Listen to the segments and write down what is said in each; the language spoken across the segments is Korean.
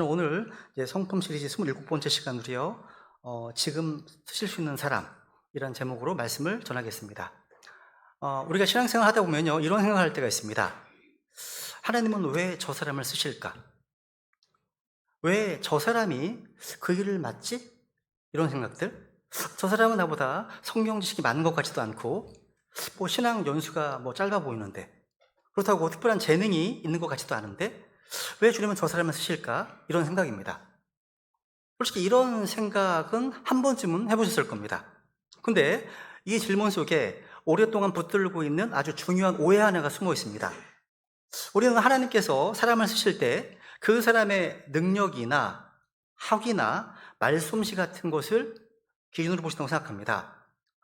오늘 이제 성품 시리즈 27번째 시간으로요. 지금 쓰실 수 있는 사람이란 제목으로 말씀을 전하겠습니다. 우리가 신앙생활 하다 보면요, 이런 생각을 할 때가 있습니다. 하나님은 왜 저 사람을 쓰실까? 왜 저 사람이 그 일을 맡지? 이런 생각들. 저 사람은 나보다 성경 지식이 많은 것 같지도 않고, 신앙 연수가 짧아 보이는데, 그렇다고 특별한 재능이 있는 것 같지도 않은데, 왜 주님은 저 사람을 쓰실까? 이런 생각입니다. 솔직히 이런 생각은 한 번쯤은 해보셨을 겁니다. 근데 이 질문 속에 오랫동안 붙들고 있는 아주 중요한 오해 하나가 숨어 있습니다. 우리는 하나님께서 사람을 쓰실 때 그 사람의 능력이나 학위나 말솜씨 같은 것을 기준으로 보신다고 생각합니다.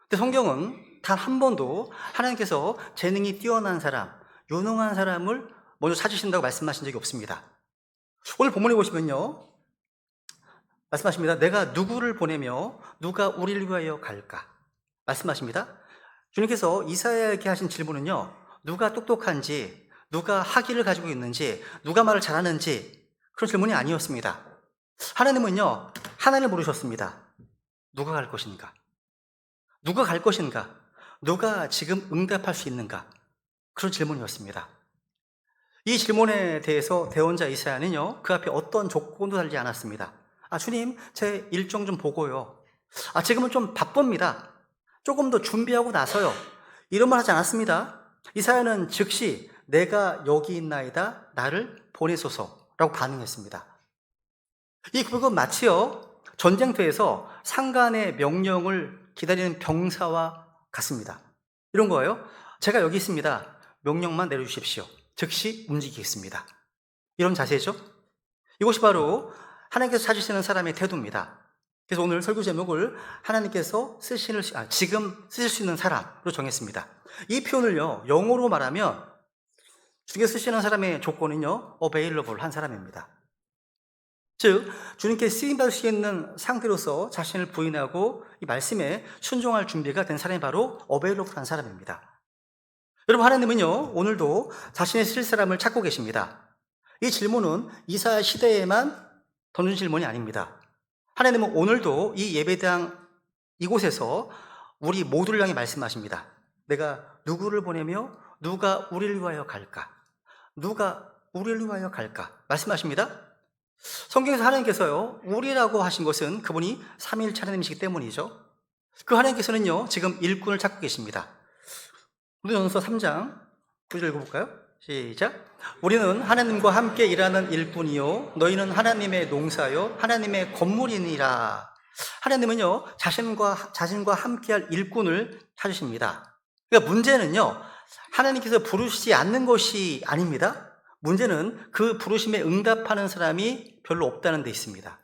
근데 성경은 단 한 번도 하나님께서 재능이 뛰어난 사람, 유능한 사람을 먼저 찾으신다고 말씀하신 적이 없습니다. 오늘 본문에 보시면요, 말씀하십니다. 내가 누구를 보내며 누가 우리를 위하여 갈까? 말씀하십니다. 주님께서 이사야에게 하신 질문은요, 누가 똑똑한지, 누가 학위를 가지고 있는지, 누가 말을 잘하는지 그런 질문이 아니었습니다. 하나님은요, 하나님을 물으셨습니다. 누가 갈 것인가? 누가 갈 것인가? 누가 지금 응답할 수 있는가? 그런 질문이었습니다. 이 질문에 대해서 대언자 이사야는요, 그 앞에 어떤 조건도 달지 않았습니다. 주님, 제 일정 좀 보고요. 지금은 좀 바쁩니다. 조금 더 준비하고 나서요. 이런 말 하지 않았습니다. 이사야는 즉시 내가 여기 있나이다, 나를 보내소서라고 반응했습니다. 이 그건 마치요, 전쟁터에서 상관의 명령을 기다리는 병사와 같습니다. 이런 거예요. 제가 여기 있습니다. 명령만 내려주십시오. 즉시 움직이겠습니다. 이런 자세죠. 이것이 바로 하나님께서 찾으시는 사람의 태도입니다. 그래서 오늘 설교 제목을 하나님께서 지금 쓰실 수 있는 사람으로 정했습니다. 이 표현을요, 영어로 말하면 주님께서 쓰시는 사람의 조건은요, available 한 사람입니다. 즉, 주님께 쓰임받을 수 있는 상태로서 자신을 부인하고 이 말씀에 순종할 준비가 된 사람이 바로 available 한 사람입니다. 여러분, 하나님은요, 오늘도 자신의 쓸 사람을 찾고 계십니다. 이 질문은 이사야 시대에만 던진 질문이 아닙니다. 하나님은 오늘도 이 예배당 이곳에서 우리 모두를 향해 말씀하십니다. 내가 누구를 보내며 누가 우리를 위하여 갈까? 누가 우리를 위하여 갈까? 말씀하십니다. 성경에서 하나님께서요, 우리라고 하신 것은 그분이 삼위일체 하나님이시기 때문이죠. 그 하나님께서는요, 지금 일꾼을 찾고 계십니다. 고린도전서 3장 9절 읽어볼까요? 시작. 우리는 하나님과 함께 일하는 일뿐이요 너희는 하나님의 농사요 하나님의 건물이니라. 하나님은요, 자신과 함께할 일꾼을 찾으십니다. 그러니까 문제는요, 하나님께서 부르시지 않는 것이 아닙니다. 문제는 그 부르심에 응답하는 사람이 별로 없다는 데 있습니다.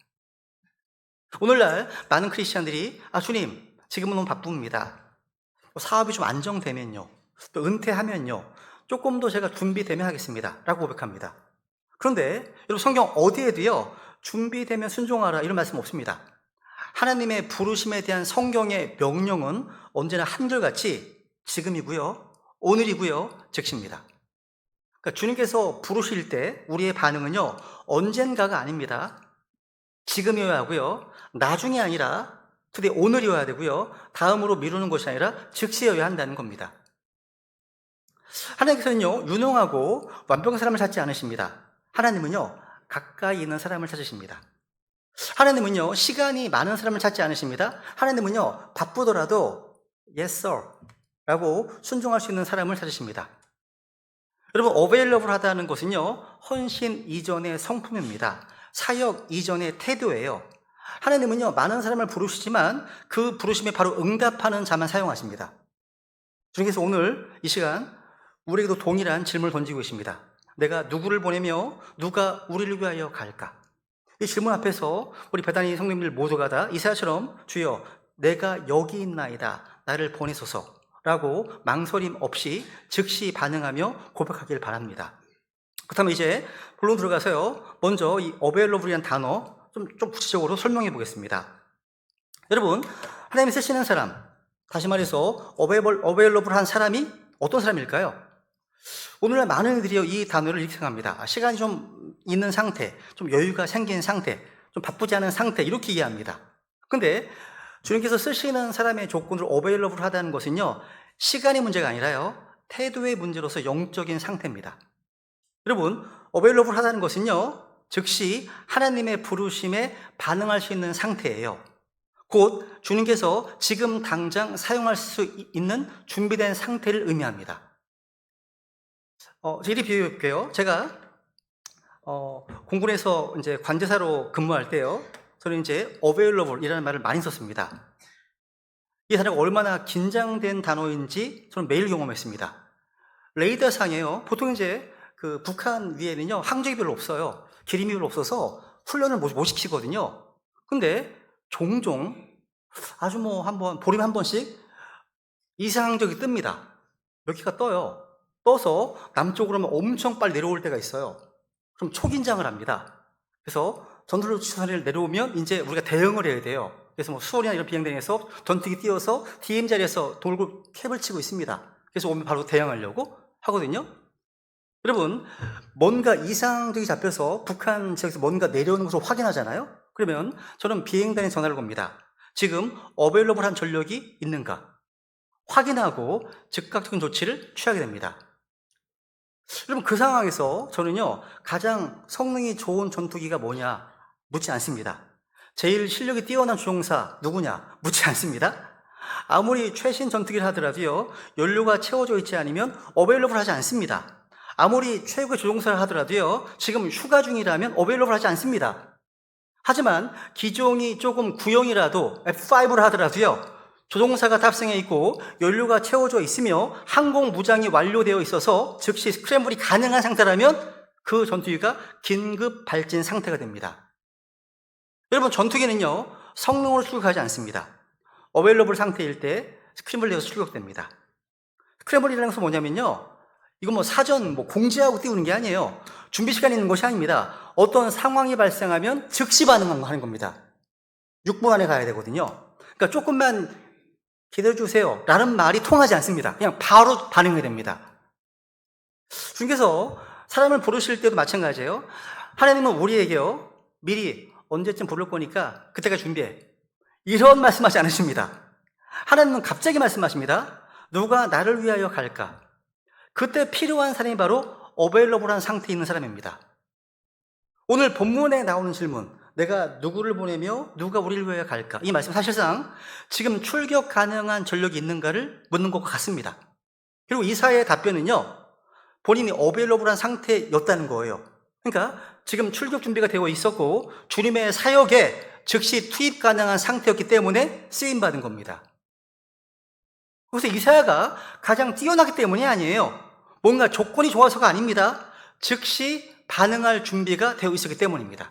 오늘날 많은 크리스찬들이 주님, 지금은 너무 바쁩니다. 사업이 좀 안정되면요, 또 은퇴하면요, 조금 더 제가 준비되면 하겠습니다 라고 고백합니다. 그런데 여러분, 성경 어디에도요, 준비되면 순종하라 이런 말씀 없습니다. 하나님의 부르심에 대한 성경의 명령은 언제나 한결같이 지금이고요, 오늘이고요, 즉시입니다. 그러니까 주님께서 부르실 때 우리의 반응은요, 언젠가가 아닙니다. 지금이어야 하고요, 나중이 아니라 today, 오늘이어야 되고요, 다음으로 미루는 것이 아니라 즉시여야 한다는 겁니다. 하나님께서는요, 유능하고 완벽한 사람을 찾지 않으십니다. 하나님은요, 가까이 있는 사람을 찾으십니다. 하나님은요, 시간이 많은 사람을 찾지 않으십니다. 하나님은요, 바쁘더라도 yes sir 라고 순종할 수 있는 사람을 찾으십니다. 여러분, available 하다는 것은요, 헌신 이전의 성품입니다. 사역 이전의 태도예요. 하나님은요, 많은 사람을 부르시지만 그 부르심에 바로 응답하는 자만 사용하십니다. 주님께서 오늘 이 시간 우리에게도 동일한 질문을 던지고 계십니다. 내가 누구를 보내며 누가 우리를 위하여 갈까? 이 질문 앞에서 우리 배단위 성도님들 모두가 다 이사야처럼 주여 내가 여기 있나이다, 나를 보내소서 라고 망설임 없이 즉시 반응하며 고백하길 바랍니다. 그렇다면 이제 본론 들어가서요, 먼저 이 available이라는 단어 좀 구체적으로 설명해 보겠습니다. 여러분, 하나님이 쓰시는 사람, 다시 말해서 available한 사람이 어떤 사람일까요? 오늘날 많은 이들이 이 단어를 이렇게 생각합니다. 시간이 좀 있는 상태, 좀 여유가 생긴 상태, 좀 바쁘지 않은 상태, 이렇게 이해합니다. 근데 주님께서 쓰시는 사람의 조건을 어베일러블 하다는 것은요, 시간의 문제가 아니라요, 태도의 문제로서 영적인 상태입니다. 여러분, 어베일러블 하다는 것은요, 즉시 하나님의 부르심에 반응할 수 있는 상태예요. 곧 주님께서 지금 당장 사용할 수 있는 준비된 상태를 의미합니다. 이리 비유해 볼게요. 제가 공군에서 이제 관제사로 근무할 때요, 저는 이제 available이라는 말을 많이 썼습니다. 이 단어가 얼마나 긴장된 단어인지 저는 매일 경험했습니다. 레이더상에요, 보통 이제 그 북한 위에는요, 항적이 별로 없어요. 기름이 별로 없어서 훈련을 못 시키거든요. 근데 종종 아주 보름에 한 번씩 이상항적이 뜹니다. 몇 개가 떠요. 떠서 남쪽으로 엄청 빨리 내려올 때가 있어요. 그럼 초긴장을 합니다. 그래서 전투 추선을 내려오면 이제 우리가 대응을 해야 돼요. 그래서 수월이나 이런 비행단에서 전투기 띄워서 DM 자리에서 돌고 캡을 치고 있습니다. 그래서 오면 바로 대응하려고 하거든요. 여러분, 뭔가 이상적이 잡혀서 북한 지역에서 뭔가 내려오는 것을 확인하잖아요. 그러면 저는 비행단에 전화를 겁니다. 지금 어베일러블한 전력이 있는가 확인하고 즉각적인 조치를 취하게 됩니다. 여러분, 그 상황에서 저는요, 가장 성능이 좋은 전투기가 뭐냐 묻지 않습니다. 제일 실력이 뛰어난 조종사 누구냐 묻지 않습니다. 아무리 최신 전투기를 하더라도요, 연료가 채워져 있지 않으면 어베일러블 하지 않습니다. 아무리 최고의 조종사를 하더라도요, 지금 휴가 중이라면 어베일러블 하지 않습니다. 하지만 기종이 조금 구형이라도 F5를 하더라도요, 조종사가 탑승해 있고 연료가 채워져 있으며 항공 무장이 완료되어 있어서 즉시 스크램블이 가능한 상태라면 그 전투기가 긴급 발진 상태가 됩니다. 여러분, 전투기는요, 성능으로 출격하지 않습니다. 어베일러블 상태일 때 스크램블되어서 출격됩니다. 스크램블이라는 것은 뭐냐면요, 이건 사전 공지하고 띄우는 게 아니에요. 준비 시간이 있는 것이 아닙니다. 어떤 상황이 발생하면 즉시 반응하는 겁니다. 6분 안에 가야 되거든요. 그러니까 조금만 기다려주세요 라는 말이 통하지 않습니다. 그냥 바로 반응해야 됩니다. 주님께서 사람을 부르실 때도 마찬가지예요. 하나님은 우리에게요, 미리 언제쯤 부를 거니까 그때가 준비해, 이런 말씀하지 않으십니다. 하나님은 갑자기 말씀하십니다. 누가 나를 위하여 갈까? 그때 필요한 사람이 바로 어베일러블한 상태에 있는 사람입니다. 오늘 본문에 나오는 질문, 내가 누구를 보내며 누가 우리를 위하여 갈까? 이 말씀 사실상 지금 출격 가능한 전력이 있는가를 묻는 것과 같습니다. 그리고 이사야의 답변은요, 본인이 어베일러블한 상태였다는 거예요. 그러니까 지금 출격 준비가 되어 있었고 주님의 사역에 즉시 투입 가능한 상태였기 때문에 쓰임받은 겁니다. 그래서 이사야가 가장 뛰어나기 때문이 아니에요. 뭔가 조건이 좋아서가 아닙니다. 즉시 반응할 준비가 되어 있었기 때문입니다.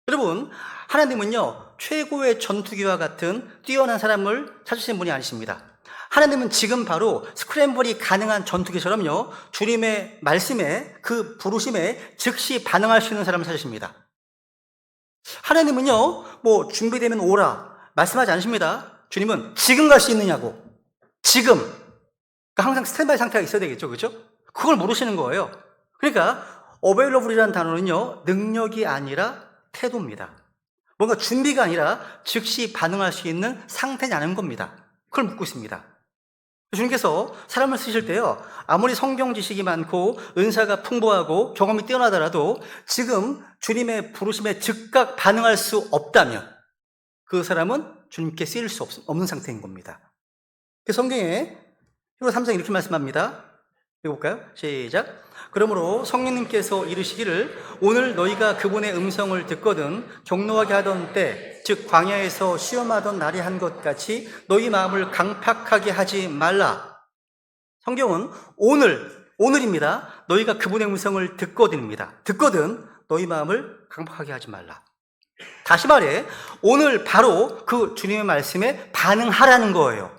여러분, 하나님은요, 최고의 전투기와 같은 뛰어난 사람을 찾으시는 분이 아니십니다. 하나님은 지금 바로 스크램블이 가능한 전투기처럼요, 주님의 말씀에, 그 부르심에 즉시 반응할 수 있는 사람을 찾으십니다. 하나님은요, 준비되면 오라 말씀하지 않으십니다. 주님은 지금 갈 수 있느냐고. 지금. 그러니까 항상 스탠바이 상태가 있어야 되겠죠. 그죠? 그걸 모르시는 거예요. 그러니까 어베일러블이라는 단어는요, 능력이 아니라 태도입니다. 뭔가 준비가 아니라 즉시 반응할 수 있는 상태냐는 겁니다. 그걸 묻고 있습니다. 주님께서 사람을 쓰실 때요, 아무리 성경 지식이 많고 은사가 풍부하고 경험이 뛰어나더라도 지금 주님의 부르심에 즉각 반응할 수 없다면 그 사람은 주님께 쓰일 수 없는 상태인 겁니다. 성경에 히브리서 3장 이렇게 말씀합니다. 읽어볼까요? 시작. 그러므로 성령님께서 이르시기를 오늘 너희가 그분의 음성을 듣거든 경노하게 하던 때, 즉 광야에서 시험하던 날이 한 것 같이 너희 마음을 강팍하게 하지 말라. 성경은 오늘입니다. 너희가 그분의 음성을 듣거든입니다. 듣거든 너희 마음을 강팍하게 하지 말라. 다시 말해, 오늘 바로 그 주님의 말씀에 반응하라는 거예요.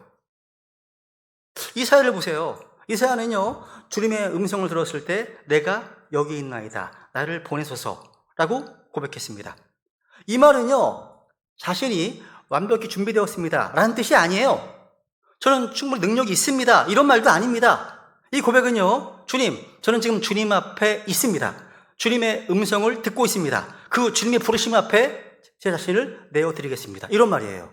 이사야를 보세요. 이사야는요, 주님의 음성을 들었을 때 내가 여기 있나이다, 나를 보내소서라고 고백했습니다. 이 말은요, 자신이 완벽히 준비되었습니다 라는 뜻이 아니에요. 저는 충분히 능력이 있습니다 이런 말도 아닙니다. 이 고백은요, 주님, 저는 지금 주님 앞에 있습니다. 주님의 음성을 듣고 있습니다. 그 주님의 부르심 앞에 제 자신을 내어드리겠습니다. 이런 말이에요.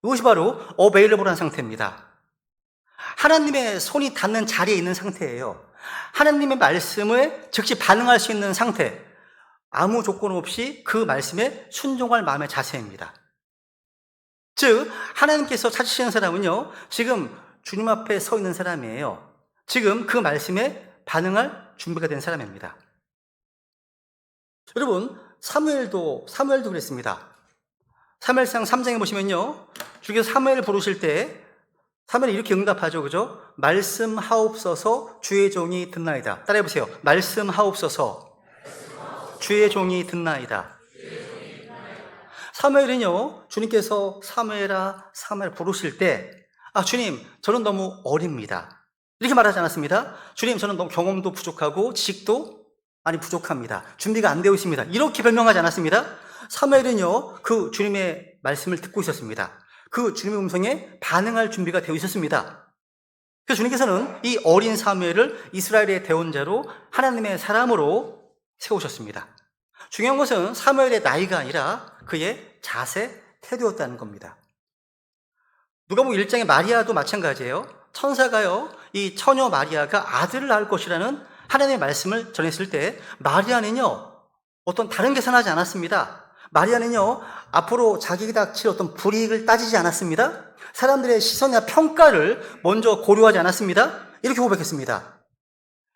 이것이 바로 어베일러블한 상태입니다. 하나님의 손이 닿는 자리에 있는 상태예요. 하나님의 말씀에 즉시 반응할 수 있는 상태, 아무 조건 없이 그 말씀에 순종할 마음의 자세입니다. 즉 하나님께서 찾으시는 사람은요, 지금 주님 앞에 서 있는 사람이에요. 지금 그 말씀에 반응할 준비가 된 사람입니다. 여러분, 사무엘도 그랬습니다. 사무엘상 3장에 보시면요, 주께서 사무엘을 부르실 때 사무엘이 이렇게 응답하죠. 그죠? 말씀하옵소서 주의 종이 듣나이다. 따라해보세요. 말씀하옵소서 주의 종이 듣나이다. 사무엘은요, 주님께서 사무엘아 부르실 때, 주님, 저는 너무 어립니다. 이렇게 말하지 않았습니다. 주님, 저는 너무 경험도 부족하고 지식도 많이 부족합니다. 준비가 안 되어 있습니다. 이렇게 변명하지 않았습니다. 사무엘은요, 그 주님의 말씀을 듣고 있었습니다. 그 주님의 음성에 반응할 준비가 되어 있었습니다. 그래서 주님께서는 이 어린 사무엘을 이스라엘의 대원자로 하나님의 사람으로 세우셨습니다. 중요한 것은 사무엘의 나이가 아니라 그의 자세, 태도였다는 겁니다. 누가복음 1장의 마리아도 마찬가지예요. 천사가요, 이 처녀 마리아가 아들을 낳을 것이라는 하나님의 말씀을 전했을 때 마리아는요, 어떤 다른 계산하지 않았습니다. 마리아는요, 앞으로 자기에게 닥칠 어떤 불이익을 따지지 않았습니다. 사람들의 시선이나 평가를 먼저 고려하지 않았습니다. 이렇게 고백했습니다.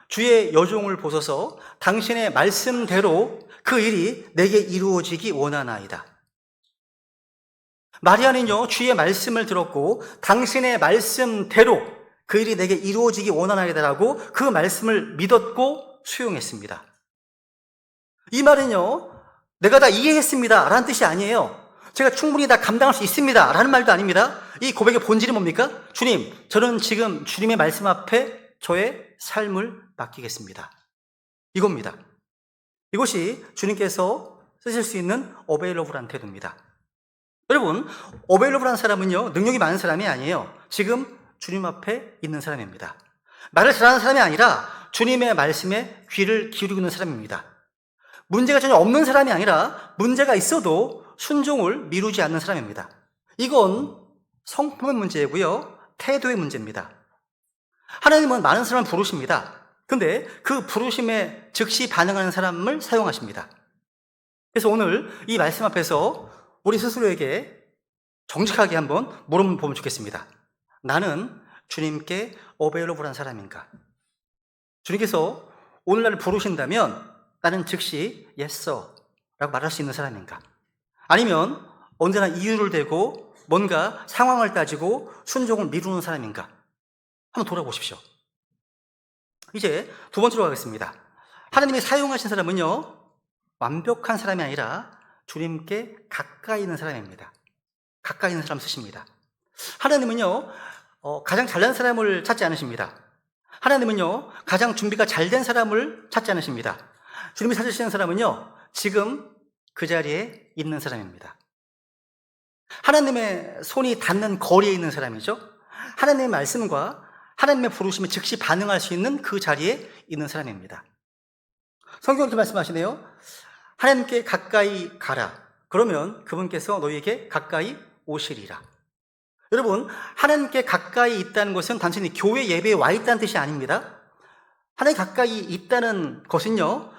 주의 여종을 보소서 당신의 말씀대로 그 일이 내게 이루어지기 원하나이다. 마리아는요, 주의 말씀을 들었고 당신의 말씀대로 그 일이 내게 이루어지기 원하나이다라고 그 말씀을 믿었고 수용했습니다. 이 말은요, 내가 다 이해했습니다 라는 뜻이 아니에요. 제가 충분히 다 감당할 수 있습니다 라는 말도 아닙니다. 이 고백의 본질이 뭡니까? 주님, 저는 지금 주님의 말씀 앞에 저의 삶을 맡기겠습니다. 이겁니다. 이것이 주님께서 쓰실 수 있는 어베일러블한 태도입니다. 여러분, 어베일러블한 사람은요, 능력이 많은 사람이 아니에요. 지금 주님 앞에 있는 사람입니다. 말을 잘하는 사람이 아니라 주님의 말씀에 귀를 기울이고 있는 사람입니다. 문제가 전혀 없는 사람이 아니라 문제가 있어도 순종을 미루지 않는 사람입니다. 이건 성품의 문제이고요, 태도의 문제입니다. 하나님은 많은 사람을 부르십니다. 근데 그 부르심에 즉시 반응하는 사람을 사용하십니다. 그래서 오늘 이 말씀 앞에서 우리 스스로에게 정직하게 한번 물어보면 좋겠습니다. 나는 주님께 어베일러블한 사람인가? 주님께서 오늘 나를 부르신다면 나는 즉시 yes sir 라고 말할 수 있는 사람인가? 아니면 언제나 이유를 대고 뭔가 상황을 따지고 순종을 미루는 사람인가? 한번 돌아보십시오. 이제 두 번째로 가겠습니다. 하나님이 사용하신 사람은요, 완벽한 사람이 아니라 주님께 가까이 있는 사람입니다. 가까이 있는 사람 쓰십니다. 하나님은요, 가장 잘난 사람을 찾지 않으십니다. 하나님은요, 가장 준비가 잘 된 사람을 찾지 않으십니다. 주님이 찾으시는 사람은요, 지금 그 자리에 있는 사람입니다. 하나님의 손이 닿는 거리에 있는 사람이죠. 하나님의 말씀과 하나님의 부르심에 즉시 반응할 수 있는 그 자리에 있는 사람입니다. 성경이 이렇게 말씀하시네요. 하나님께 가까이 가라. 그러면 그분께서 너희에게 가까이 오시리라. 여러분, 하나님께 가까이 있다는 것은 단순히 교회 예배에 와 있다는 뜻이 아닙니다. 하나님 가까이 있다는 것은요,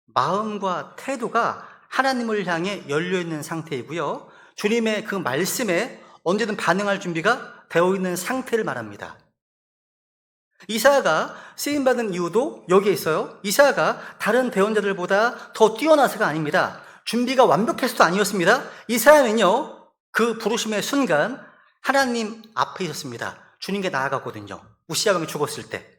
마음과 태도가 하나님을 향해 열려있는 상태이고요, 주님의 그 말씀에 언제든 반응할 준비가 되어 있는 상태를 말합니다. 이사야가 쓰임받은 이유도 여기에 있어요. 이사야가 다른 대언자들보다 더 뛰어나서가 아닙니다. 준비가 완벽해서도 아니었습니다. 이사야는요, 그 부르심의 순간 하나님 앞에 있었습니다. 주님께 나아갔거든요. 우시야 왕이 죽었을 때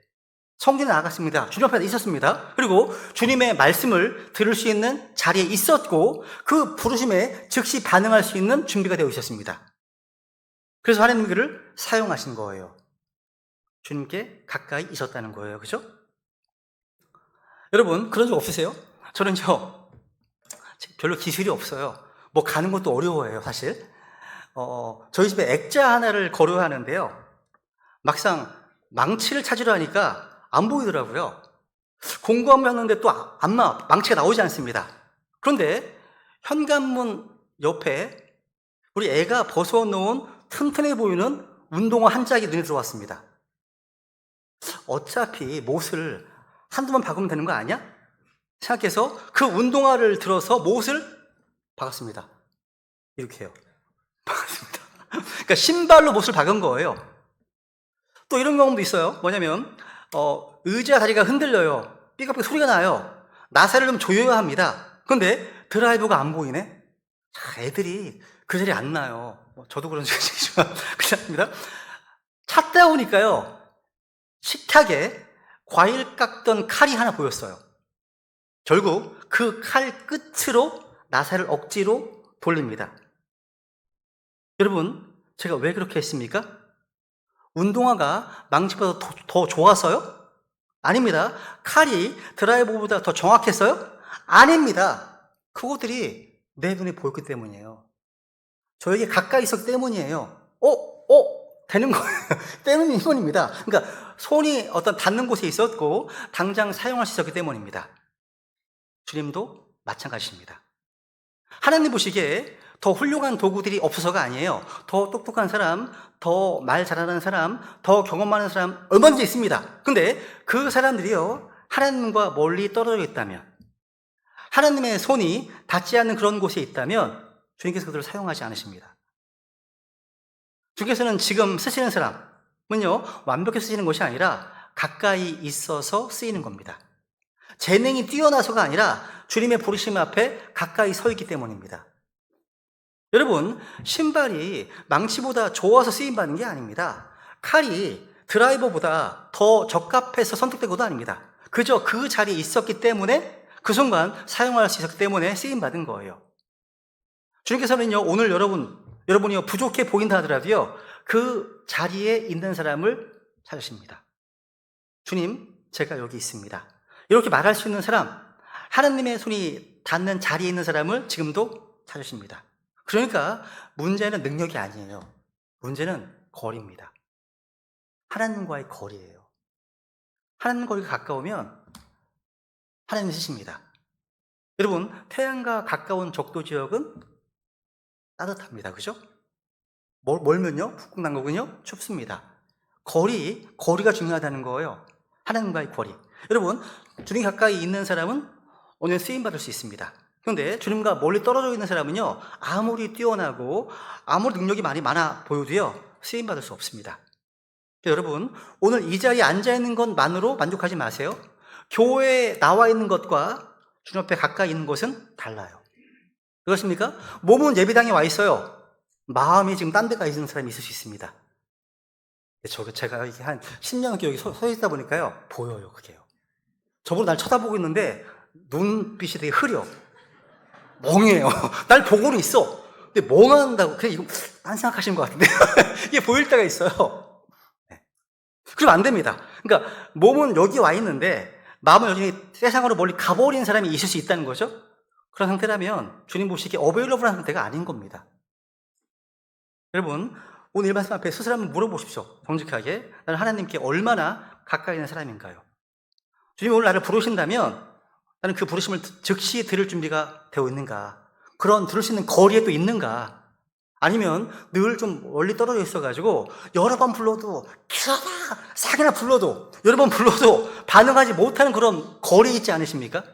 성전에 나아갔습니다. 주님 앞에 있었습니다. 그리고 주님의 말씀을 들을 수 있는 자리에 있었고 그 부르심에 즉시 반응할 수 있는 준비가 되어 있었습니다. 그래서 하나님은 그를 사용하신 거예요. 주님께 가까이 있었다는 거예요. 그죠? 여러분, 그런 적 없으세요? 저는요, 별로 기술이 없어요. 뭐 가는 것도 어려워요, 사실. 저희 집에 액자 하나를 걸어야 하는데요, 막상 망치를 찾으려 하니까 안 보이더라고요. 공부하면 하는데 또 망치가 나오지 않습니다. 그런데 현관문 옆에 우리 애가 벗어놓은 튼튼해 보이는 운동화 한 짝이 눈에 들어왔습니다. 어차피 못을 한두 번 박으면 되는 거 아니야? 생각해서 그 운동화를 들어서 못을 박았습니다. 이렇게 해요. 박았습니다. 그러니까 신발로 못을 박은 거예요. 또 이런 경험도 있어요. 뭐냐면 의자 다리가 흔들려요. 삐걱삐걱 소리가 나요. 나사를 좀 조여야 합니다. 그런데 드라이버가 안 보이네. 자, 애들이 그 자리에 안 나요. 저도 그런 적이 있지만 그렇습니다. 찾다 보니까요, 식탁에 과일 깎던 칼이 하나 보였어요. 결국 그 칼 끝으로 나사를 억지로 돌립니다. 여러분, 제가 왜 그렇게 했습니까? 운동화가 망치보다 더 좋아서요? 아닙니다. 칼이 드라이버보다 더 정확했어요? 아닙니다. 그것들이 내 눈에 보였기 때문이에요. 저에게 가까이 있었기 때문이에요. 되는 거예요. 때는 이건입니다. 그러니까 손이 어떤 닿는 곳에 있었고 당장 사용할 수 있었기 때문입니다. 주님도 마찬가지입니다. 하나님 보시기에 더 훌륭한 도구들이 없어서가 아니에요. 더 똑똑한 사람, 더 말 잘하는 사람, 더 경험 많은 사람 얼마든지 있습니다. 근데 그 사람들이요, 하나님과 멀리 떨어져 있다면, 하나님의 손이 닿지 않는 그런 곳에 있다면 주님께서 그들을 사용하지 않으십니다. 주께서는 지금 쓰시는 사람은요, 완벽히 쓰시는 것이 아니라 가까이 있어서 쓰이는 겁니다. 재능이 뛰어나서가 아니라 주님의 부르심 앞에 가까이 서 있기 때문입니다. 여러분, 신발이 망치보다 좋아서 쓰임받는 게 아닙니다. 칼이 드라이버보다 더 적합해서 선택되고도 아닙니다. 그저 그 자리에 있었기 때문에 그 순간 사용할 수 있었기 때문에 쓰임받은 거예요. 주님께서는요, 오늘 여러분이 부족해 보인다 하더라도요, 그 자리에 있는 사람을 찾으십니다. 주님, 제가 여기 있습니다. 이렇게 말할 수 있는 사람, 하나님의 손이 닿는 자리에 있는 사람을 지금도 찾으십니다. 그러니까 문제는 능력이 아니에요. 문제는 거리입니다. 하나님과의 거리예요. 하나님 거리가 가까우면 하나님 쓰십니다. 여러분, 태양과 가까운 적도 지역은 따뜻합니다. 그죠? 멀면요? 북극 남극은요? 춥습니다. 거리가 중요하다는 거예요. 하나님과의 거리. 여러분, 주님 가까이 있는 사람은 오늘 쓰임받을 수 있습니다. 그런데 주님과 멀리 떨어져 있는 사람은요, 아무리 뛰어나고 아무리 능력이 많아 보여도요, 쓰임받을 수 없습니다. 여러분, 오늘 이 자리에 앉아있는 것만으로 만족하지 마세요. 교회에 나와 있는 것과 주님 앞에 가까이 있는 것은 달라요. 그렇습니까? 몸은 예배당에 와 있어요. 마음이 지금 딴 데 가 있는 사람이 있을 수 있습니다. 제가 한 10년 넘게 여기 서 있다 보니까요, 보여요, 그게요. 저보고 날 쳐다보고 있는데 눈빛이 되게 흐려. 멍해요. 날 보고는 있어. 근데 멍한다고, 그냥 이거 딴 생각하시는 것 같은데. 이게 보일 때가 있어요. 네. 그러면 안 됩니다. 그러니까 몸은 여기 와 있는데 마음은 여전히 세상으로 멀리 가버린 사람이 있을 수 있다는 거죠. 그런 상태라면 주님 보시기에 어베일러블한 상태가 아닌 겁니다. 여러분, 오늘 이 말씀 앞에 스스로 한번 물어보십시오. 정직하게. 나는 하나님께 얼마나 가까이 있는 사람인가요? 주님이 오늘 나를 부르신다면 나는 그 부르심을 즉시 들을 준비가 되어 있는가? 그런 들을 수 있는 거리에 또 있는가? 아니면 늘 좀 멀리 떨어져 있어가지고 여러 번 불러도 기어다! 사기나 불러도 여러 번 불러도 반응하지 못하는 그런 거리에 있지 않으십니까?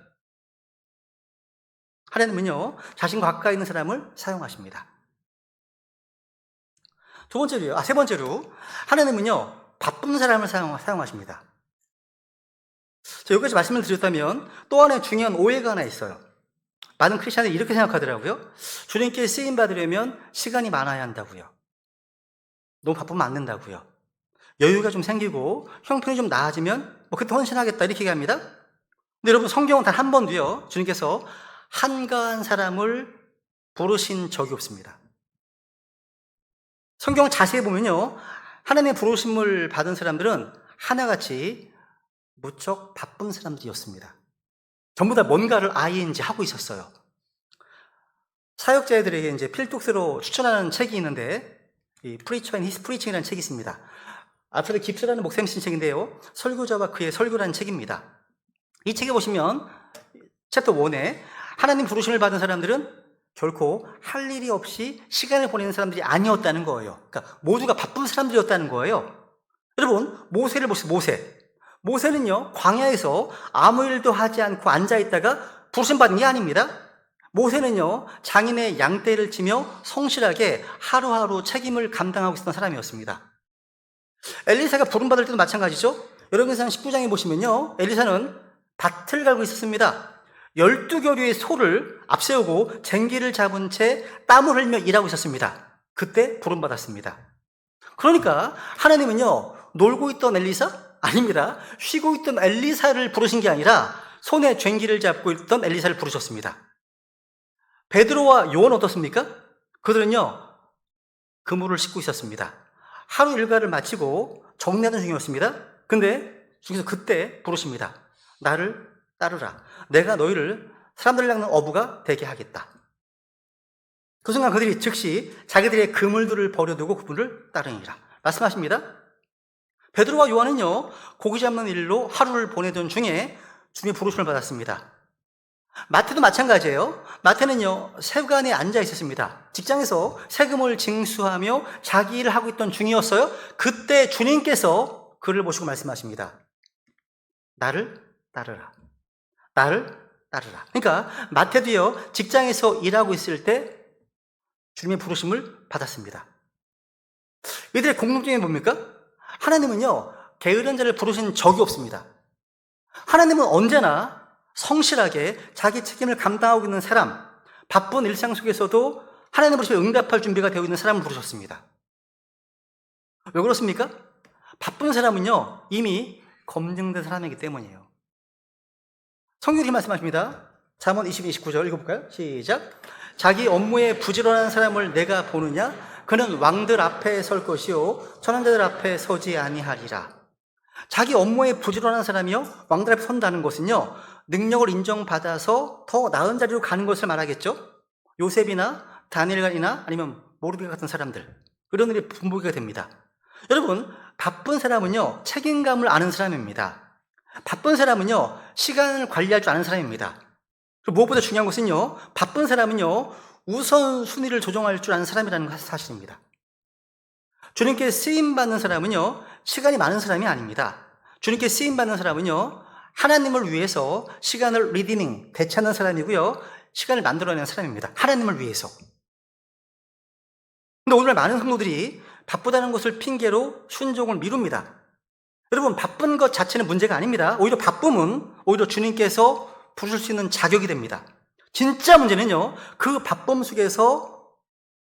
하나님은요, 자신과 가까이 있는 사람을 사용하십니다. 세 번째로 하나님은요, 바쁜 사람을 사용하십니다. 여기까지 말씀을 드렸다면 또 하나의 중요한 오해가 하나 있어요. 많은 크리스천들이 이렇게 생각하더라고요. 주님께 쓰임 받으려면 시간이 많아야 한다고요. 너무 바쁘면 안 된다고요. 여유가 좀 생기고 형편이 좀 나아지면 그때 헌신하겠다 이렇게 얘기합니다. 근데 여러분, 성경은 단 한 번도요, 주님께서 한가한 사람을 부르신 적이 없습니다. 성경 자세히 보면요, 하나님의 부르심을 받은 사람들은 하나같이 무척 바쁜 사람들이었습니다. 전부 다 뭔가를 ING 하고 있었어요. 사역자들에게 이제 필독스로 추천하는 책이 있는데, 이 Preacher and His Preaching이라는 책이 있습니다. 알프레드 깁스라는 목사님 쓴 책인데요, 설교자와 그의 설교라는 책입니다. 이 책에 보시면 챕터 1에 하나님 부르심을 받은 사람들은 결코 할 일이 없이 시간을 보내는 사람들이 아니었다는 거예요. 그러니까 모두가 바쁜 사람들이었다는 거예요. 여러분, 모세를 보세요. 모세는요, 광야에서 아무 일도 하지 않고 앉아있다가 부르심 받은 게 아닙니다. 모세는요, 장인의 양떼를 치며 성실하게 하루하루 책임을 감당하고 있었던 사람이었습니다. 엘리사가 부름받을 때도 마찬가지죠. 여러분상 19장에 보시면요, 엘리사는 밭을 갈고 있었습니다. 12교류의 소를 앞세우고 쟁기를 잡은 채 땀을 흘리며 일하고 있었습니다. 그때 부름받았습니다. 그러니까 하나님은요, 놀고 있던 엘리사? 아닙니다. 쉬고 있던 엘리사를 부르신 게 아니라 손에 쟁기를 잡고 있던 엘리사를 부르셨습니다. 베드로와 요한은 어떻습니까? 그들은요, 그물을 씻고 있었습니다. 하루 일과를 마치고 정리하는 중이었습니다. 근데 중에서 그때 부르십니다. 나를 따르라. 내가 너희를 사람들을 낚는 어부가 되게 하겠다. 그 순간 그들이 즉시 자기들의 그물들을 버려두고 그분을 따르니라 말씀하십니다. 베드로와 요한은요, 고기 잡는 일로 하루를 보내던 중에 주님의 부르심을 받았습니다. 마태도 마찬가지예요. 마태는요, 세관에 앉아 있었습니다. 직장에서 세금을 징수하며 자기 일을 하고 있던 중이었어요. 그때 주님께서 그를 보시고 말씀하십니다. 나를 따르라. 나를 따르라. 그러니까 마태도요, 직장에서 일하고 있을 때 주님의 부르심을 받았습니다. 이들의 공통점이 뭡니까? 하나님은요, 게으른 자를 부르신 적이 없습니다. 하나님은 언제나 성실하게 자기 책임을 감당하고 있는 사람, 바쁜 일상 속에서도 하나님 부르심에 응답할 준비가 되어 있는 사람을 부르셨습니다. 왜 그렇습니까? 바쁜 사람은요, 이미 검증된 사람이기 때문이에요. 성경이 말씀하십니다. 잠언 22, 29절 읽어볼까요? 시작. 자기 업무에 부지런한 사람을 내가 보느냐? 그는 왕들 앞에 설 것이요 천한자들 앞에 서지 아니하리라. 자기 업무에 부지런한 사람이요, 왕들 앞에 선다는 것은요, 능력을 인정받아서 더 나은 자리로 가는 것을 말하겠죠. 요셉이나 다니엘이나 아니면 모르드게 같은 사람들, 이런 일이 분복이 됩니다. 여러분, 바쁜 사람은요, 책임감을 아는 사람입니다. 바쁜 사람은요, 시간을 관리할 줄 아는 사람입니다. 그리고 무엇보다 중요한 것은요, 바쁜 사람은요, 우선순위를 조정할 줄 아는 사람이라는 사실입니다. 주님께 쓰임받는 사람은요, 시간이 많은 사람이 아닙니다. 주님께 쓰임받는 사람은요, 하나님을 위해서 시간을 리디닝, 되찾는 사람이고요, 시간을 만들어내는 사람입니다. 하나님을 위해서. 근데 오늘 많은 성도들이 바쁘다는 것을 핑계로 순종을 미룹니다. 여러분, 바쁜 것 자체는 문제가 아닙니다. 오히려 바쁨은 오히려 주님께서 부르실 수 있는 자격이 됩니다. 진짜 문제는요, 그 바쁨 속에서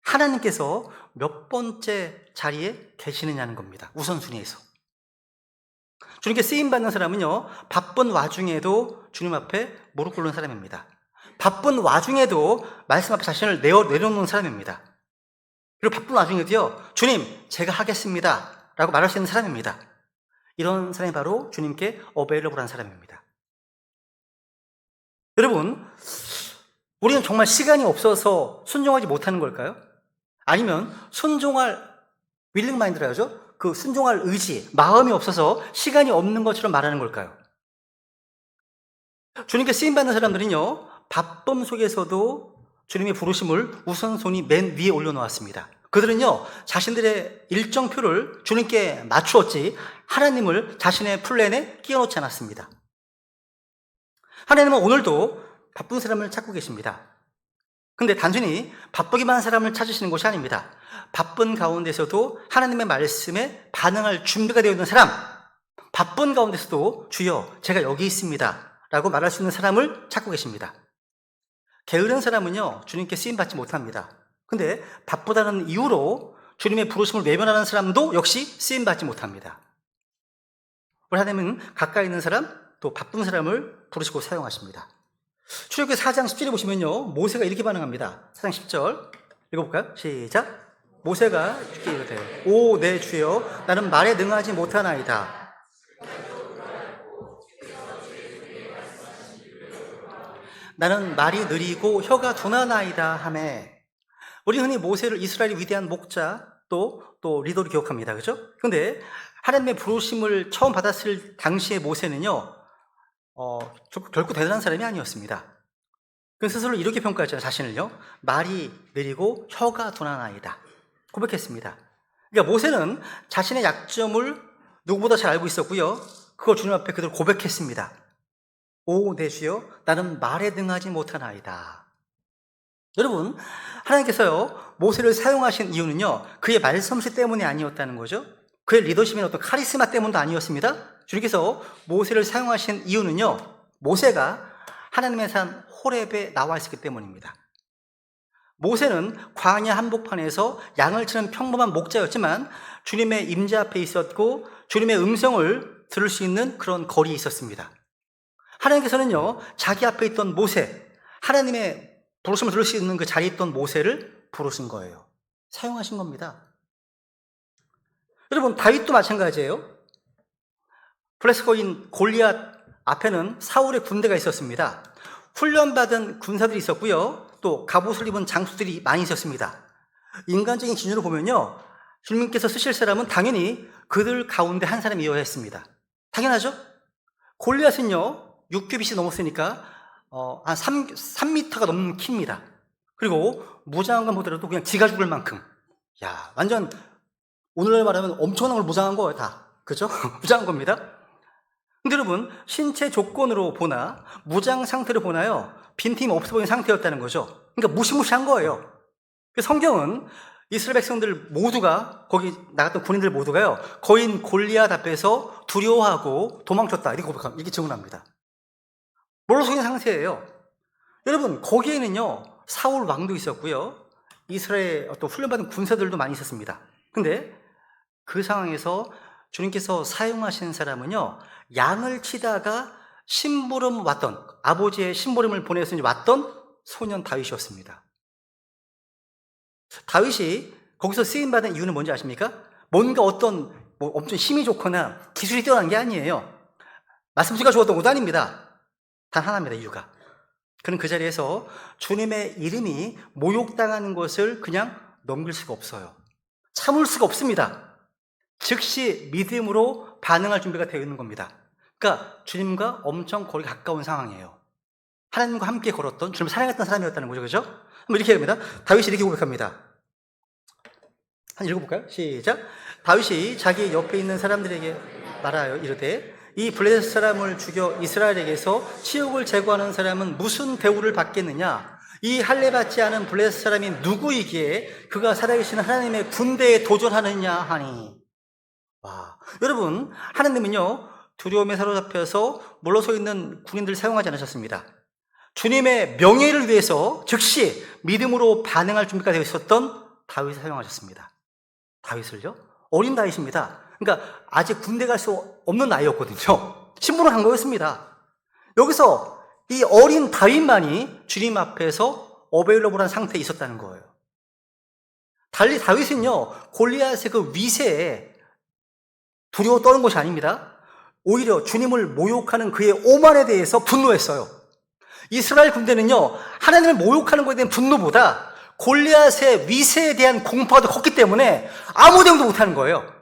하나님께서 몇 번째 자리에 계시느냐는 겁니다. 우선순위에서. 주님께 쓰임받는 사람은요, 바쁜 와중에도 주님 앞에 무릎 꿇는 사람입니다. 바쁜 와중에도 말씀 앞에 자신을 내려놓는 사람입니다. 그리고 바쁜 와중에도요, 주님, 제가 하겠습니다 라고 말할 수 있는 사람입니다. 이런 사람이 바로 주님께 어베일러블한 사람입니다. 여러분, 우리는 정말 시간이 없어서 순종하지 못하는 걸까요? 아니면 순종할 윌링 마인드라 하죠? 그 순종할 의지, 마음이 없어서 시간이 없는 것처럼 말하는 걸까요? 주님께 쓰임받는 사람들은요, 바쁨 속에서도 주님의 부르심을 우선순위 맨 위에 올려놓았습니다. 그들은요, 자신들의 일정표를 주님께 맞추었지 하나님을 자신의 플랜에 끼워놓지 않았습니다. 하나님은 오늘도 바쁜 사람을 찾고 계십니다. 근데 단순히 바쁘기만 한 사람을 찾으시는 것이 아닙니다. 바쁜 가운데서도 하나님의 말씀에 반응할 준비가 되어 있는 사람, 바쁜 가운데서도 주여 제가 여기 있습니다 라고 말할 수 있는 사람을 찾고 계십니다. 게으른 사람은요, 주님께 쓰임받지 못합니다. 근데 바쁘다는 이유로 주님의 부르심을 외면하는 사람도 역시 쓰임받지 못합니다. 우리 하나님은 가까이 있는 사람, 또 바쁜 사람을 부르시고 사용하십니다. 출애굽기 4장 10절에 보시면요, 모세가 이렇게 반응합니다. 4장 10절 읽어볼까요? 시작. 모세가 주께 이르되 오 내 주여 나는 말에 능하지 못하나이다. 나는 말이 느리고 혀가 둔하나이다 하매. 우리 흔히 모세를 이스라엘의 위대한 목자 또 리더로 기억합니다. 그렇죠? 그런데 하나님의 부르심을 처음 받았을 당시의 모세는요, 결코 대단한 사람이 아니었습니다. 그 스스로 이렇게 평가했잖아요. 자신을요. 말이 느리고 혀가 둔한 아이다. 고백했습니다. 그러니까 모세는 자신의 약점을 누구보다 잘 알고 있었고요. 그걸 주님 앞에 그대로 고백했습니다. 오, 내 주여, 나는 말에 능하지 못한 아이다. 여러분, 하나님께서요, 모세를 사용하신 이유는요, 그의 말솜씨 때문이 아니었다는 거죠. 그의 리더십이나 어떤 카리스마 때문도 아니었습니다. 주님께서 모세를 사용하신 이유는요, 모세가 하나님의 산 호렙에 나와 있었기 때문입니다. 모세는 광야 한복판에서 양을 치는 평범한 목자였지만 주님의 임재 앞에 있었고 주님의 음성을 들을 수 있는 그런 거리에 있었습니다. 하나님께서는요, 자기 앞에 있던 모세, 하나님의 부르심을 들을 수 있는 그 자리에 있던 모세를 부르신 거예요. 사용하신 겁니다. 여러분, 다윗도 마찬가지예요. 블레셋거인 골리앗 앞에는 사울의 군대가 있었습니다. 훈련받은 군사들이 있었고요. 또 갑옷을 입은 장수들이 많이 있었습니다. 인간적인 기준으로 보면요, 주님께서 쓰실 사람은 당연히 그들 가운데 한 사람이어야 했습니다. 당연하죠? 골리앗은요, 6큐빗이 넘었으니까 한 3m가 넘는 키입니다. 그리고 무장한 건 보더라도 그냥 지가 죽을 만큼, 야, 완전 오늘날 말하면 엄청난 걸 무장한 거예요, 다. 그죠? 무장한 겁니다. 근데 여러분, 신체 조건으로 보나 무장 상태를 보나요, 빈틈이 없어 보이는 상태였다는 거죠. 그러니까 무시무시한 거예요. 성경은 이스라엘 백성들 모두가, 거기 나갔던 군인들 모두가요, 거인 골리앗 앞에서 두려워하고 도망쳤다, 이렇게 증언합니다. 뭘로 속인 상태예요? 여러분, 거기에는요, 사울 왕도 있었고요, 이스라엘 어떤 훈련받은 군사들도 많이 있었습니다. 근데 그 상황에서 주님께서 사용하신 사람은요, 양을 치다가 심부름 왔던, 아버지의 심부름을 보내서 왔던 소년 다윗이었습니다. 다윗이 거기서 쓰임받은 이유는 뭔지 아십니까? 뭔가 어떤 엄청 힘이 좋거나 기술이 뛰어난 게 아니에요. 말씀지가 좋았던 것도 아닙니다. 단 하나입니다, 이유가. 그는 그 자리에서 주님의 이름이 모욕당하는 것을 그냥 넘길 수가 없어요. 참을 수가 없습니다. 즉시 믿음으로 반응할 준비가 되어 있는 겁니다. 그러니까 주님과 엄청 거리가 가까운 상황이에요. 하나님과 함께 걸었던, 주님을 사랑했던 사람이었다는 거죠. 그죠? 한번 이렇게 합니다. 다윗이 이렇게 고백합니다. 한번 읽어볼까요? 시작. 다윗이 자기 옆에 있는 사람들에게 말하여 이르되, 이 블레셋 사람을 죽여 이스라엘에게서 치욕을 제거하는 사람은 무슨 대우를 받겠느냐? 이 할례 받지 않은 블레셋 사람이 누구이기에 그가 살아계시는 하나님의 군대에 도전하느냐 하니. 와, 여러분, 하나님은요, 두려움에 사로잡혀서 물러서 있는 군인들을 사용하지 않으셨습니다. 주님의 명예를 위해서 즉시 믿음으로 반응할 준비가 되어 있었던 다윗을 사용하셨습니다. 다윗을요? 어린 다윗입니다. 그러니까 아직 군대 갈 수 없는 나이였거든요. 신분을 간 거였습니다. 여기서 이 어린 다윗만이 주님 앞에서 어베일러블한 상태에 있었다는 거예요. 달리 다윗은요, 골리앗의 그 위세에 두려워 떠는 것이 아닙니다. 오히려 주님을 모욕하는 그의 오만에 대해서 분노했어요. 이스라엘 군대는요, 하나님을 모욕하는 것에 대한 분노보다 골리앗의 위세에 대한 공포가 더 컸기 때문에 아무 대응도 못하는 거예요.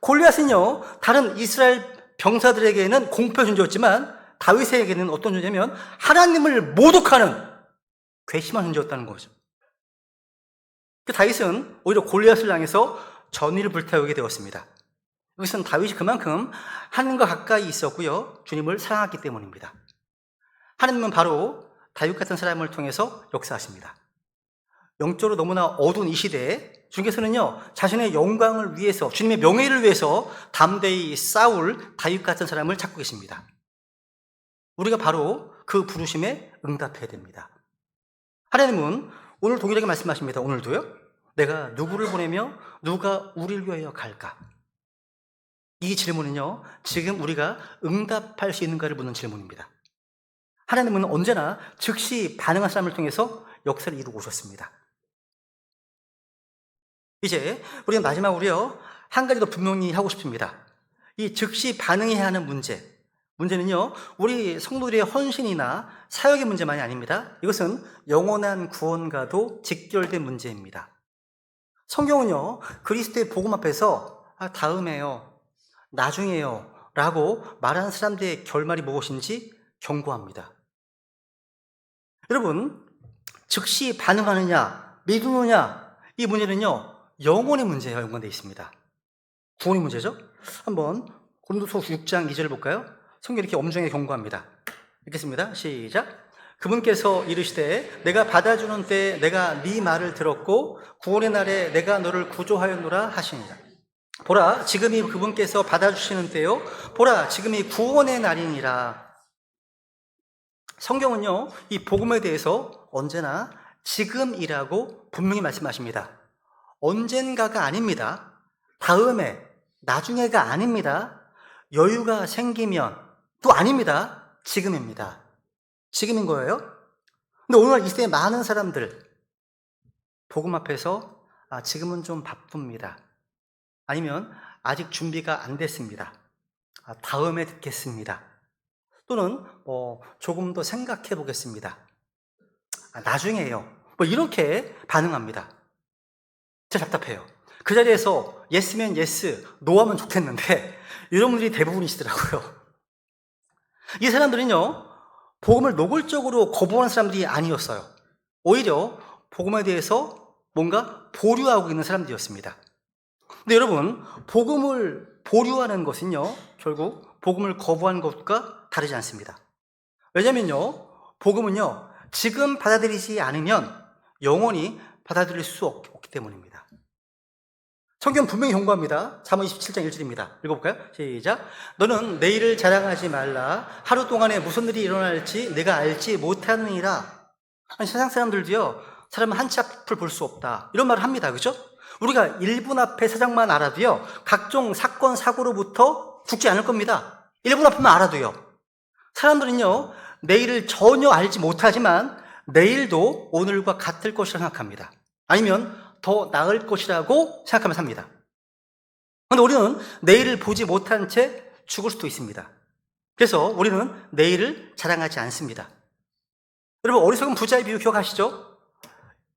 골리앗은요, 다른 이스라엘 병사들에게는 공포의 존재였지만 다윗에게는 어떤 존재냐면 하나님을 모독하는 괘씸한 존재였다는 거죠. 그 다윗은 오히려 골리앗을 향해서 전의를 불태우게 되었습니다. 이것은 다윗이 그만큼 하나님과 가까이 있었고요, 주님을 사랑했기 때문입니다. 하나님은 바로 다윗 같은 사람을 통해서 역사하십니다. 영적으로 너무나 어두운 이 시대에 주님께서는요, 자신의 영광을 위해서, 주님의 명예를 위해서 담대히 싸울 다윗 같은 사람을 찾고 계십니다. 우리가 바로 그 부르심에 응답해야 됩니다. 하나님은 오늘 동일하게 말씀하십니다. 오늘도요, 내가 누구를 보내며 누가 우리를 위하여 갈까? 이 질문은요, 지금 우리가 응답할 수 있는가를 묻는 질문입니다. 하나님은 언제나 즉시 반응한 사람을 통해서 역사를 이루고 오셨습니다. 이제 우리는 마지막으로요, 한 가지 더 분명히 하고 싶습니다. 이 즉시 반응해야 하는 문제는요, 우리 성도들의 헌신이나 사역의 문제만이 아닙니다. 이것은 영원한 구원과도 직결된 문제입니다. 성경은요, 그리스도의 복음 앞에서 다음에요, 나중에요, 라고 말하는 사람들의 결말이 무엇인지 경고합니다. 여러분, 즉시 반응하느냐, 믿느냐, 이 문제는요, 영혼의 문제와 연관되어 있습니다. 구원의 문제죠? 한번 고린도서 6장 2절을 볼까요? 성경이 이렇게 엄중하게 경고합니다. 읽겠습니다. 시작. 그분께서 이르시되 내가 받아주는 때에 내가 네 말을 들었고 구원의 날에 내가 너를 구조하였노라 하시니라. 보라, 지금이 그분께서 받아주시는 때요. 보라, 지금이 구원의 날이니라. 성경은요, 이 복음에 대해서 언제나 지금이라고 분명히 말씀하십니다. 언젠가가 아닙니다. 다음에, 나중에가 아닙니다. 여유가 생기면 또 아닙니다. 지금입니다. 지금인 거예요. 근데 오늘 이 시대에 많은 사람들 복음 앞에서 지금은 좀 바쁩니다. 아니면 아직 준비가 안 됐습니다. 다음에 듣겠습니다. 또는 조금 더 생각해 보겠습니다. 나중에요. 이렇게 반응합니다. 진짜 답답해요. 그 자리에서 예스면 예스, 노하면 좋겠는데 이런 분들이 대부분이시더라고요. 이 사람들은요, 복음을 노골적으로 거부하는 사람들이 아니었어요. 오히려 복음에 대해서 뭔가 보류하고 있는 사람들이었습니다. 근데 여러분, 복음을 보류하는 것은요, 결국 복음을 거부하는 것과 다르지 않습니다. 왜냐면요, 복음은요, 지금 받아들이지 않으면 영원히 받아들일 수 없기 때문입니다. 성경 분명히 경고합니다. 잠언 27장 1절입니다. 읽어볼까요? 시작. 너는 내일을 자랑하지 말라. 하루 동안에 무슨 일이 일어날지 내가 알지 못하느니라. 아니, 세상 사람들도요, 사람은 한 치 앞을 볼 수 없다, 이런 말을 합니다. 그죠? 우리가 1분 앞의 사정만 알아도요, 각종 사건, 사고로부터 죽지 않을 겁니다. 1분 앞만 알아도요. 사람들은요, 내일을 전혀 알지 못하지만 내일도 오늘과 같을 것이라 생각합니다. 아니면 더 나을 것이라고 생각하며 삽니다. 그런데 우리는 내일을 보지 못한 채 죽을 수도 있습니다. 그래서 우리는 내일을 자랑하지 않습니다. 여러분, 어리석은 부자의 비유 기억하시죠?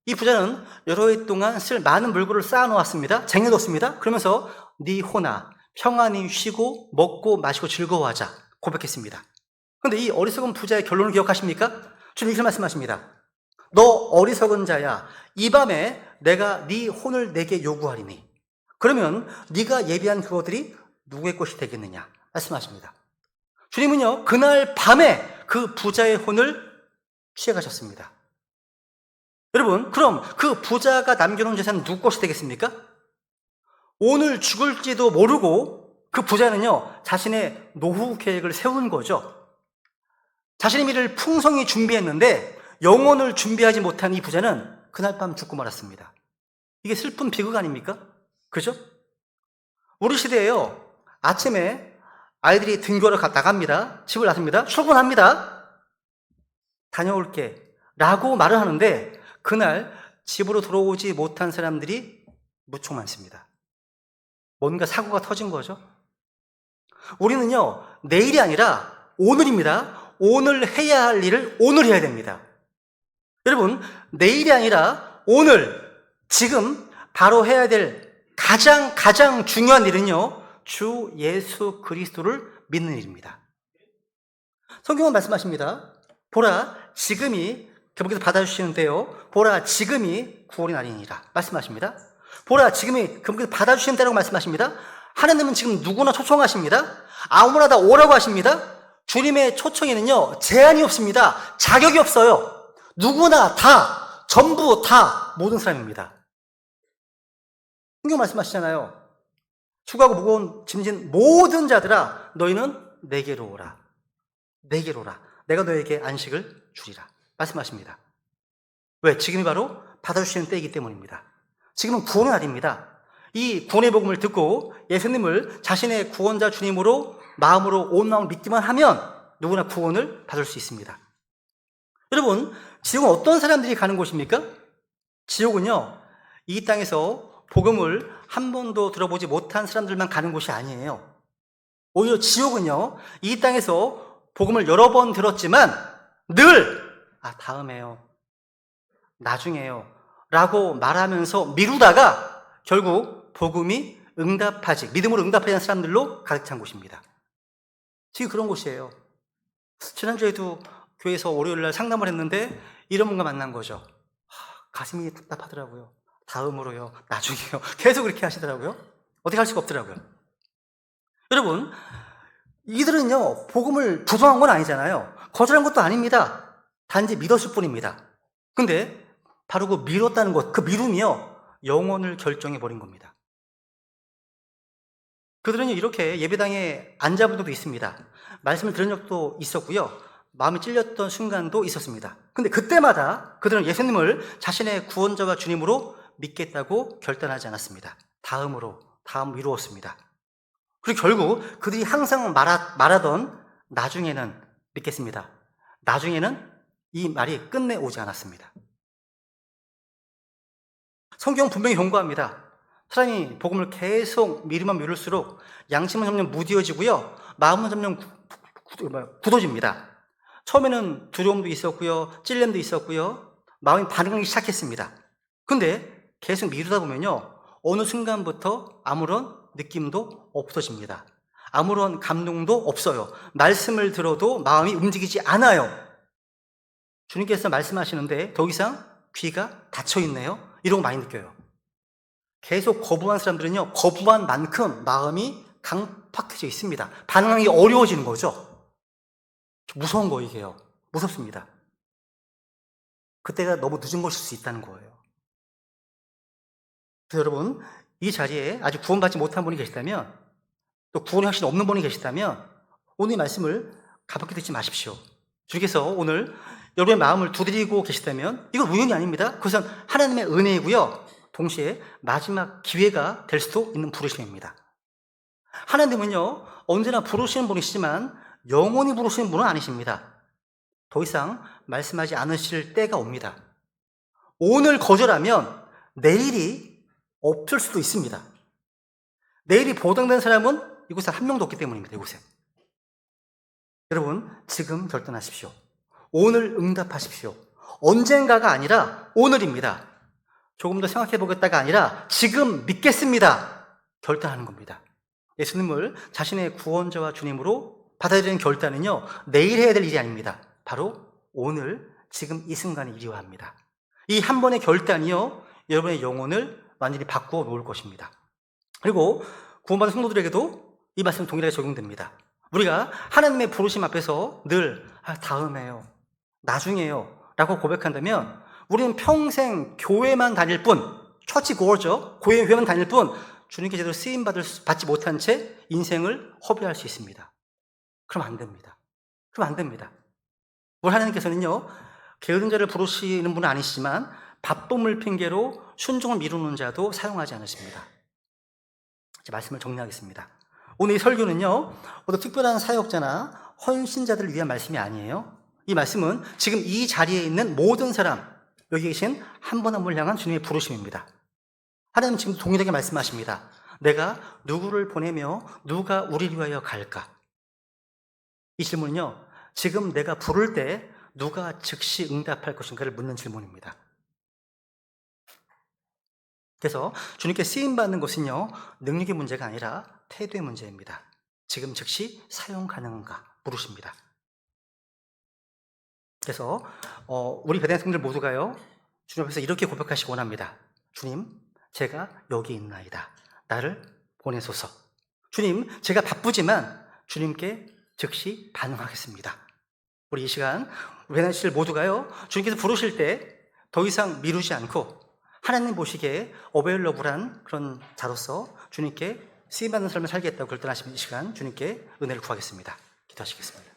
이 부자는 여러 해 동안 쓸 많은 물건을 쌓아놓았습니다. 쟁여뒀습니다. 그러면서 네 호나 평안히 쉬고 먹고 마시고 즐거워하자 고백했습니다. 그런데 이 어리석은 부자의 결론을 기억하십니까? 주님 이렇게 말씀하십니다. 너 어리석은 자야, 이 밤에 내가 네 혼을 내게 요구하리니 그러면 네가 예비한 그것들이 누구의 것이 되겠느냐 말씀하십니다. 주님은요, 그날 밤에 그 부자의 혼을 취해가셨습니다. 여러분, 그럼 그 부자가 남겨놓은 재산은 누구 것이 되겠습니까? 오늘 죽을지도 모르고 그 부자는요, 자신의 노후 계획을 세운 거죠. 자신의 미래를 풍성히 준비했는데 영혼을 준비하지 못한 이 부자는 그날 밤 죽고 말았습니다. 이게 슬픈 비극 아닙니까? 그죠? 우리 시대에요, 아침에 아이들이 등교하러 나갑니다. 집을 나섭니다. 출근합니다. 다녀올게 라고 말을 하는데 그날 집으로 돌아오지 못한 사람들이 무척 많습니다. 뭔가 사고가 터진 거죠. 우리는요, 내일이 아니라 오늘입니다. 오늘 해야 할 일을 오늘 해야 됩니다. 여러분, 내일이 아니라 오늘, 지금 바로 해야 될 가장 중요한 일은요, 주 예수 그리스도를 믿는 일입니다. 성경은 말씀하십니다. 보라, 지금이 그분께서 받아주시는데요, 보라, 지금이 구원의 날이니라 말씀하십니다. 보라, 지금이 그분께서 받아주시는 때라고 말씀하십니다. 하나님은 지금 누구나 초청하십니다. 아무나 다 오라고 하십니다. 주님의 초청에는요, 제한이 없습니다. 자격이 없어요. 누구나 다, 전부 다, 모든 사람입니다. 성경 말씀하시잖아요. 수고하고 무거운 짐진 모든 자들아, 너희는 내게로 오라. 내게로 오라. 내가 너에게 안식을 주리라 말씀하십니다. 왜? 지금이 바로 받아주시는 때이기 때문입니다. 지금은 구원의 날입니다. 이 구원의 복음을 듣고 예수님을 자신의 구원자 주님으로 마음으로 온 마음을 믿기만 하면 누구나 구원을 받을 수 있습니다. 여러분, 지옥은 어떤 사람들이 가는 곳입니까? 지옥은요, 이 땅에서 복음을 한 번도 들어보지 못한 사람들만 가는 곳이 아니에요. 오히려 지옥은요, 이 땅에서 복음을 여러 번 들었지만 늘 다음에요, 나중에요 라고 말하면서 미루다가 결국 복음이 응답하지, 믿음으로 응답하지 않는 사람들로 가득 찬 곳입니다. 지금 그런 곳이에요. 지난주에도 교회에서 월요일날 상담을 했는데 이런 분과 만난 거죠. 가슴이 답답하더라고요. 다음으로요, 나중에요. 계속 그렇게 하시더라고요. 어떻게 할 수가 없더라고요. 여러분, 이들은요, 복음을 부정한 건 아니잖아요. 거절한 것도 아닙니다. 단지 믿었을 뿐입니다. 근데 바로 그 미뤘다는 것, 그 미움이요, 영혼을 결정해버린 겁니다. 그들은요, 이렇게 예배당에 앉아본 적도 있습니다. 말씀을 들은 적도 있었고요. 마음이 찔렸던 순간도 있었습니다. 근데 그때마다 그들은 예수님을 자신의 구원자와 주님으로 믿겠다고 결단하지 않았습니다. 다음 미루었습니다. 그리고 결국 그들이 항상 말하던 나중에는 믿겠습니다. 나중에는 이 말이 끝내 오지 않았습니다. 성경은 분명히 경고합니다. 사람이 복음을 계속 미루면 미룰수록 양심은 점점 무디어지고요. 마음은 점점 굳어집니다. 처음에는 두려움도 있었고요. 찔림도 있었고요. 마음이 반응하기 시작했습니다. 근데 계속 미루다 보면요. 어느 순간부터 아무런 느낌도 없어집니다. 아무런 감동도 없어요. 말씀을 들어도 마음이 움직이지 않아요. 주님께서 말씀하시는데 더 이상 귀가 닫혀있네요. 이런 거 많이 느껴요. 계속 거부한 사람들은요, 거부한 만큼 마음이 강팍해져 있습니다. 반응하기 어려워지는 거죠. 무서운 거, 이게요. 무섭습니다. 그때가 너무 늦은 것일 수 있다는 거예요. 그래서 여러분, 이 자리에 아직 구원받지 못한 분이 계시다면, 또 구원의 확신이 없는 분이 계시다면, 오늘 이 말씀을 가볍게 듣지 마십시오. 주님께서 오늘 여러분의 마음을 두드리고 계시다면, 이건 우연이 아닙니다. 그것은 하나님의 은혜이고요. 동시에 마지막 기회가 될 수도 있는 부르심입니다. 하나님은요, 언제나 부르시는 분이시지만 영원히 부르시는 분은 아니십니다. 더 이상 말씀하지 않으실 때가 옵니다. 오늘 거절하면 내일이 없을 수도 있습니다. 내일이 보장된 사람은 이곳에 한 명도 없기 때문입니다. 이곳에. 여러분, 지금 결단하십시오. 오늘 응답하십시오. 언젠가가 아니라 오늘입니다. 조금 더 생각해 보겠다가 아니라 지금 믿겠습니다. 결단하는 겁니다. 예수님을 자신의 구원자와 주님으로 받아들이는 결단은요, 내일 해야 될 일이 아닙니다. 바로 오늘, 지금 이 순간에 이루어야 합니다. 이 한 번의 결단이요, 여러분의 영혼을 완전히 바꾸어 놓을 것입니다. 그리고 구원받은 성도들에게도 이 말씀 동일하게 적용됩니다. 우리가 하나님의 부르심 앞에서 늘 다음에요, 나중에요 라고 고백한다면 우리는 평생 교회만 다닐 뿐, 처치 고어죠, 교회만 다닐 뿐 주님께 제대로 쓰임받지 못한 채 인생을 허비할 수 있습니다. 그럼 안 됩니다. 우리 하나님께서는요, 게으른 자를 부르시는 분은 아니시지만 바쁨을 핑계로 순종을 미루는 자도 사용하지 않으십니다. 이제 말씀을 정리하겠습니다. 오늘 이 설교는요, 어떤 특별한 사역자나 헌신자들을 위한 말씀이 아니에요. 이 말씀은 지금 이 자리에 있는 모든 사람, 여기 계신 한 분 한 분을 향한 주님의 부르심입니다. 하나님은 지금 동일하게 말씀하십니다. 내가 누구를 보내며 누가 우리를 위하여 갈까? 이 질문은요, 지금 내가 부를 때 누가 즉시 응답할 것인가를 묻는 질문입니다. 그래서 주님께 쓰임받는 것은요, 능력의 문제가 아니라 태도의 문제입니다. 지금 즉시 사용 가능한가 물으십니다. 그래서 우리 배당 성들 모두가요, 주님 앞에서 이렇게 고백하시기 원합니다. 주님, 제가 여기 있나이다. 나를 보내소서. 주님, 제가 바쁘지만 주님께 즉시 반응하겠습니다. 우리 이 시간 우리 배당 씨들 모두가요, 주님께서 부르실 때 더 이상 미루지 않고 하나님 보시기에 어베일러블한 그런 자로서 주님께 쓰임받는 삶을 살겠다고 결단하시는 이 시간 주님께 은혜를 구하겠습니다. 기도하시겠습니다.